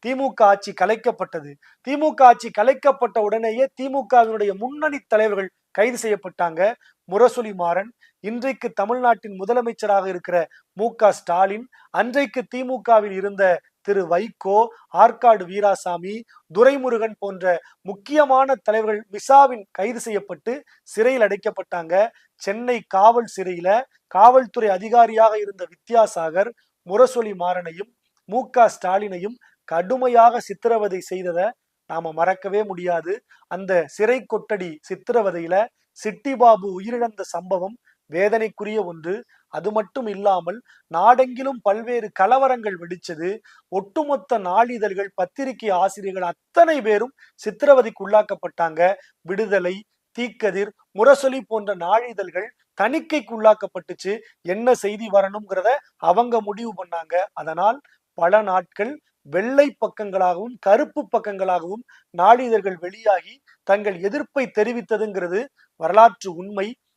திமுக ஆட்சி கலைக்கப்பட்டது. திமுக ஆட்சி கலைக்கப்பட்ட உடனேயே திமுகவினுடைய முன்னணி தலைவர்கள் கைது செய்யப்பட்டாங்க. முரசொலி மாறன், இன்றைக்கு தமிழ்நாட்டின் முதலமைச்சராக இருக்கிற மு.க.ஸ்டாலின், அன்றைக்கு திமுகவில் இருந்த திரு வைகோ, ஆற்காடு வீராசாமி, துரைமுருகன் போன்ற முக்கியமான தலைவர்கள் மிசாவில் கைது செய்யப்பட்டு சிறையில் அடைக்கப்பட்டாங்க. சென்னை காவல் சிறையில காவல்துறை அதிகாரியாக இருந்த வித்யாசாகர் முரசொலி மாறனையும் மு.க.ஸ்டாலினையும் கடுமையாக சித்திரவதை செய்ததை நாம மறக்கவே முடியாது. அந்த சிறை கொட்டடி சித்திரவதையில சிட்டிபாபு உயிரிழந்த சம்பவம் வேதனைக்குரிய ஒன்று. அது மட்டும் இல்லாமல் நாடெங்கிலும் பல்வேறு கலவரங்கள் வெடிச்சது. ஒட்டுமொத்த நாளிதழ்கள், பத்திரிகை ஆசிரியர்கள் அத்தனை பேரும் சித்திரவதைக்கு உள்ளாக்கப்பட்டாங்க. விடுதலை, தீக்கதிர், முரசொலி போன்ற நாளிதழ்கள் தணிக்கைக்கு உள்ளாக்கப்பட்டுச்சு. என்ன செய்தி வரணுங்கிறத அவங்க முடிவு பண்ணாங்க. அதனால் பல நாட்கள் வெள்ளை பக்கங்களாகவும் கருப்பு பக்கங்களாகவும் நாளிதழ்கள் வெளியாகி தங்கள் எதிர்ப்பை தெரிவித்ததுங்கிறது வரலாற்று உண்மை.